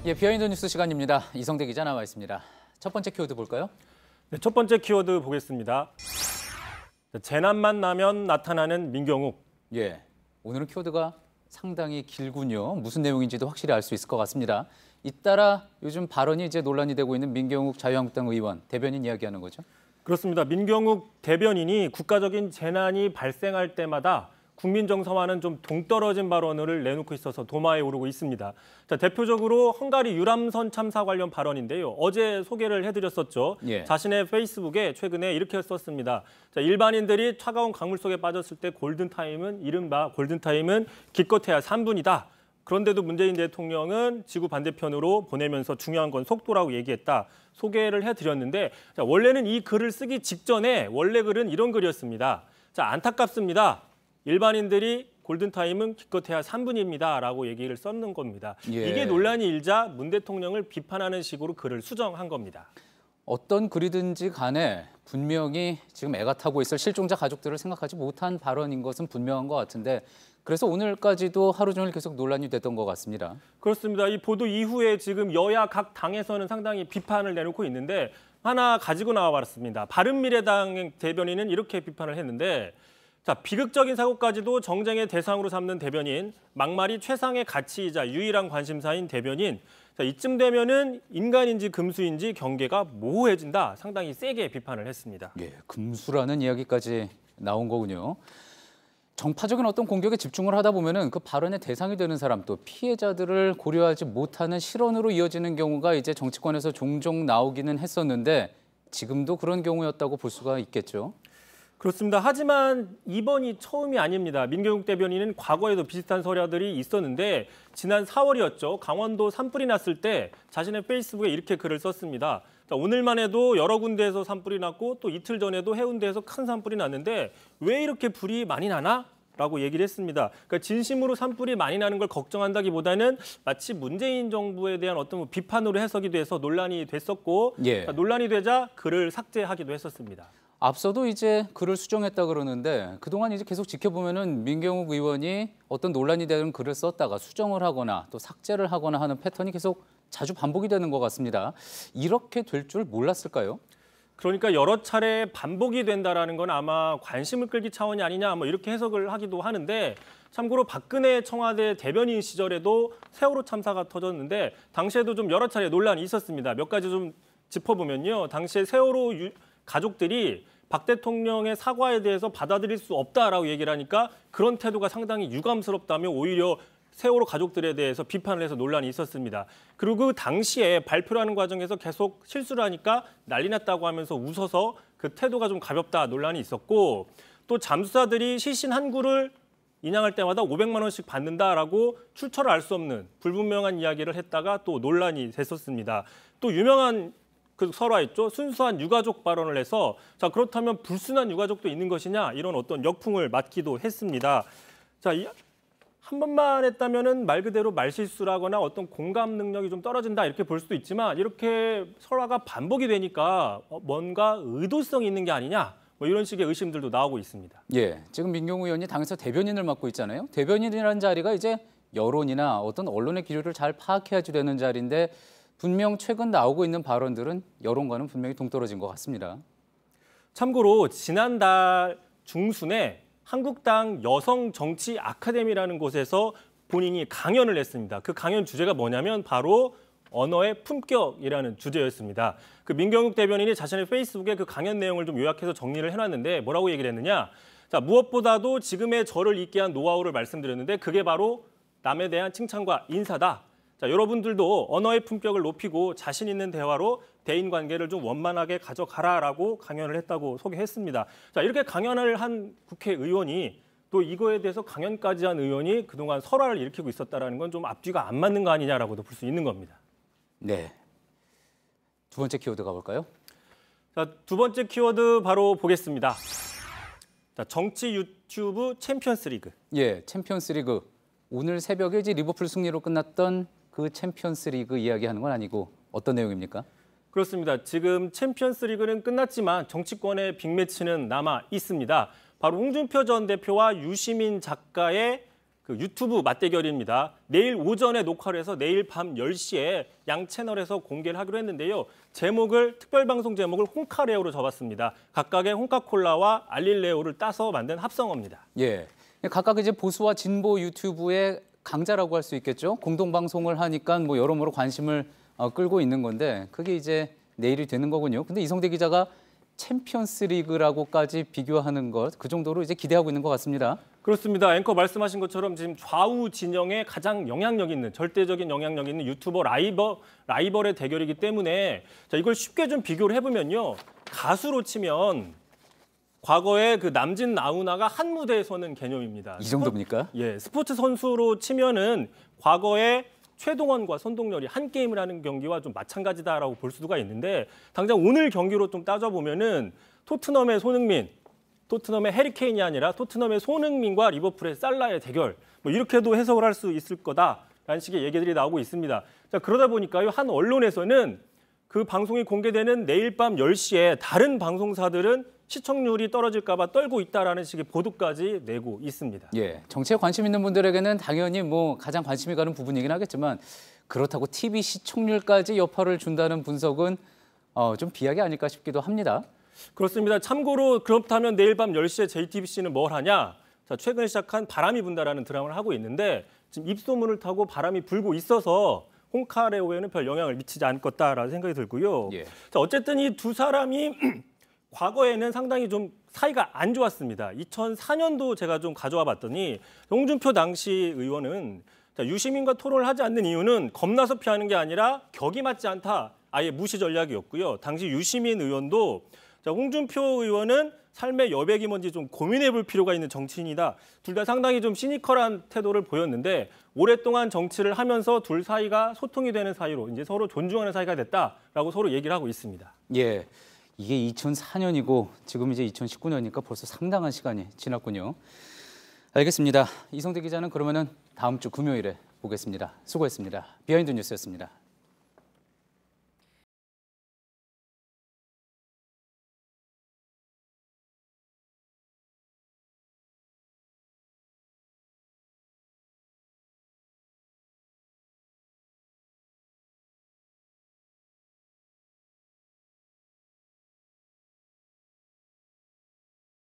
예, 비하인드 뉴스 시간입니다. 이성대 기자 나와 있습니다. 첫 번째 키워드 볼까요? 네, 첫 번째 키워드 보겠습니다. 재난만 나면 나타나는 민경욱. 예, 오늘은 키워드가 상당히 길군요. 무슨 내용인지도 확실히 알 수 있을 것 같습니다. 잇따라 요즘 발언이 이제 논란이 되고 있는 민경욱 자유한국당 의원, 대변인 이야기하는 거죠? 그렇습니다. 민경욱 대변인이 국가적인 재난이 발생할 때마다 국민 정서와는 좀 동떨어진 발언을 내놓고 있어서 도마에 오르고 있습니다. 자, 대표적으로 헝가리 유람선 참사 관련 발언인데요. 어제 소개를 해드렸었죠. 예. 자신의 페이스북에 최근에 이렇게 썼습니다. 자, 일반인들이 차가운 강물 속에 빠졌을 때 골든타임은 이른바 골든타임은 기껏해야 3분이다. 그런데도 문재인 대통령은 지구 반대편으로 보내면서 중요한 건 속도라고 얘기했다. 소개를 해드렸는데 자, 원래는 이 글을 쓰기 직전에 원래 글은 이런 글이었습니다. 자, 안타깝습니다. 일반인들이 골든타임은 기껏해야 3분입니다. 라고 얘기를 썼는 겁니다. 예. 이게 논란이 일자 문 대통령을 비판하는 식으로 글을 수정한 겁니다. 어떤 글이든지 간에 분명히 지금 애가 타고 있을 실종자 가족들을 생각하지 못한 발언인 것은 분명한 것 같은데 그래서 오늘까지도 하루 종일 계속 논란이 됐던 것 같습니다. 그렇습니다. 이 보도 이후에 지금 여야 각 당에서는 상당히 비판을 내놓고 있는데 하나 가지고 나와봤습니다. 바른미래당 대변인은 이렇게 비판을 했는데 자, 비극적인 사고까지도 정쟁의 대상으로 삼는 대변인, 막말이 최상의 가치이자 유일한 관심사인 대변인. 자, 이쯤 되면은 인간인지 금수인지 경계가 모호해진다. 상당히 세게 비판을 했습니다. 예, 금수라는 이야기까지 나온 거군요. 정파적인 어떤 공격에 집중을 하다 보면은 그 발언의 대상이 되는 사람 또 피해자들을 고려하지 못하는 실언으로 이어지는 경우가 이제 정치권에서 종종 나오기는 했었는데 지금도 그런 경우였다고 볼 수가 있겠죠. 그렇습니다. 하지만 이번이 처음이 아닙니다. 민경욱 대변인은 과거에도 비슷한 설야들이 있었는데 지난 4월이었죠. 강원도 산불이 났을 때 자신의 페이스북에 이렇게 글을 썼습니다. 자, 오늘만 해도 여러 군데에서 산불이 났고 또 이틀 전에도 해운대에서 큰 산불이 났는데 왜 이렇게 불이 많이 나나? 라고 얘기를 했습니다. 그러니까 진심으로 산불이 많이 나는 걸 걱정한다기보다는 마치 문재인 정부에 대한 어떤 비판으로 해석이 돼서 논란이 됐었고 예. 논란이 되자 글을 삭제하기도 했었습니다. 앞서도 이제 글을 수정했다 그러는데 그동안 이제 계속 지켜보면은 민경욱 의원이 어떤 논란이 되는 글을 썼다가 수정을 하거나 또 삭제를 하거나 하는 패턴이 계속 자주 반복이 되는 것 같습니다. 이렇게 될 줄 몰랐을까요? 그러니까 여러 차례 반복이 된다라는 건 아마 관심을 끌기 차원이 아니냐 뭐 이렇게 해석을 하기도 하는데 참고로 박근혜 청와대 대변인 시절에도 세월호 참사가 터졌는데 당시에도 좀 여러 차례 논란이 있었습니다. 몇 가지 좀 짚어보면요. 당시에 세월호 가족들이 박 대통령의 사과에 대해서 받아들일 수 없다라고 얘기를 하니까 그런 태도가 상당히 유감스럽다며 오히려 세월호 가족들에 대해서 비판을 해서 논란이 있었습니다. 그리고 그 당시에 발표를 하는 과정에서 계속 실수를 하니까 난리 났다고 하면서 웃어서 그 태도가 좀 가볍다 논란이 있었고 또 잠수사들이 시신 한 구를 인양할 때마다 500만 원씩 받는다라고 출처를 알 수 없는 불분명한 이야기를 했다가 또 논란이 됐었습니다. 또 유명한 그 설화였죠. 순수한 유가족 발언을 해서 자 그렇다면 불순한 유가족도 있는 것이냐 이런 어떤 역풍을 맞기도 했습니다. 자, 한 번만 했다면은 말 그대로 말실수라거나 어떤 공감 능력이 좀 떨어진다 이렇게 볼 수도 있지만 이렇게 설화가 반복이 되니까 뭔가 의도성이 있는 게 아니냐 뭐 이런 식의 의심들도 나오고 있습니다. 예, 지금 민경욱 의원이 당에서 대변인을 맡고 있잖아요. 대변인이라는 자리가 이제 여론이나 어떤 언론의 기류를 잘 파악해야지 되는 자리인데 분명 최근 나오고 있는 발언들은 여론과는 분명히 동떨어진 것 같습니다. 참고로 지난달 중순에 한국당 여성정치 아카데미라는 곳에서 본인이 강연을 했습니다. 그 강연 주제가 뭐냐면 바로 언어의 품격이라는 주제였습니다. 그 민경욱 대변인이 자신의 페이스북에 그 강연 내용을 좀 요약해서 정리를 해놨는데 뭐라고 얘기를 했느냐. 자, 무엇보다도 지금의 저를 있게 한 노하우를 말씀드렸는데 그게 바로 남에 대한 칭찬과 인사다. 자, 여러분들도 언어의 품격을 높이고 자신 있는 대화로 대인관계를 좀 원만하게 가져가라라고 강연을 했다고 소개했습니다. 자, 이렇게 강연을 한 국회의원이 또 이거에 대해서 강연까지 한 의원이 그동안 설화를 일으키고 있었다는 건 좀 앞뒤가 안 맞는 거 아니냐라고도 볼 수 있는 겁니다. 네. 두 번째 키워드 가볼까요? 자, 두 번째 키워드 바로 보겠습니다. 자, 정치 유튜브 챔피언스 리그. 예, 챔피언스 리그. 오늘 새벽에 이제 리버풀 승리로 끝났던 그 챔피언스 리그 이야기하는 건 아니고 어떤 내용입니까? 그렇습니다. 지금 챔피언스 리그는 끝났지만 정치권의 빅매치는 남아 있습니다. 바로 홍준표 전 대표와 유시민 작가의 그 유튜브 맞대결입니다. 내일 오전에 녹화를 해서 내일 밤 10시에 양 채널에서 공개를 하기로 했는데요. 특별방송 제목을 홍카레오로 잡았습니다. 각각의 홍카콜라와 알릴레오를 따서 만든 합성어입니다. 예, 각각 이제 보수와 진보 유튜브의 강자라고 할 수 있겠죠. 공동 방송을 하니까 뭐 여러모로 관심을 끌고 있는 건데 그게 이제 내일이 되는 거군요. 근데 이성대 기자가 챔피언스 리그라고까지 비교하는 것, 그 정도로 이제 기대하고 있는 것 같습니다. 그렇습니다. 앵커 말씀하신 것처럼 지금 좌우 진영에 가장 영향력 있는, 절대적인 영향력 있는 유튜버 라이벌의 대결이기 때문에 자, 이걸 쉽게 좀 비교를 해보면요. 가수로 치면 과거에 그 남진 나훈아가 한 무대에 서는 개념입니다. 이 정도입니까? 예, 스포츠 선수로 치면은 과거에 최동원과 손동열이 한 게임을 하는 경기와 좀 마찬가지다라고 볼 수가 있는데 당장 오늘 경기로 좀 따져보면은 토트넘의 손흥민, 토트넘의 해리케인이 아니라 토트넘의 손흥민과 리버풀의 살라의 대결 뭐 이렇게도 해석을 할 수 있을 거다라는 식의 얘기들이 나오고 있습니다. 자, 그러다 보니까요. 한 언론에서는 그 방송이 공개되는 내일 밤 10시에 다른 방송사들은 시청률이 떨어질까 봐 떨고 있다라는 식의 보도까지 내고 있습니다. 예, 정치에 관심 있는 분들에게는 당연히 뭐 가장 관심이 가는 부분이긴 하겠지만 그렇다고 TV 시청률까지 여파를 준다는 분석은 좀 비약이 아닐까 싶기도 합니다. 그렇습니다. 참고로 그렇다면 내일 밤 10시에 JTBC는 뭘 하냐? 자, 최근 시작한 바람이 분다라는 드라마를 하고 있는데 지금 입소문을 타고 바람이 불고 있어서 홍카레오에는 별 영향을 미치지 않을 거다라는 생각이 들고요. 예. 자, 어쨌든 이 두 사람이 과거에는 상당히 좀 사이가 안 좋았습니다. 2004년도 제가 좀 가져와 봤더니 홍준표 당시 의원은 자, 유시민과 토론을 하지 않는 이유는 겁나서 피하는 게 아니라 격이 맞지 않다. 아예 무시 전략이었고요. 당시 유시민 의원도 자, 홍준표 의원은 삶의 여백이 뭔지 좀 고민해 볼 필요가 있는 정치인이다. 둘 다 상당히 좀 시니컬한 태도를 보였는데 오랫동안 정치를 하면서 둘 사이가 소통이 되는 사이로 이제 서로 존중하는 사이가 됐다라고 서로 얘기를 하고 있습니다. 예, 이게 2004년이고 지금 이제 2019년이니까 벌써 상당한 시간이 지났군요. 알겠습니다. 이성대 기자는 그러면은 다음 주 금요일에 보겠습니다. 수고했습니다. 비하인드 뉴스였습니다.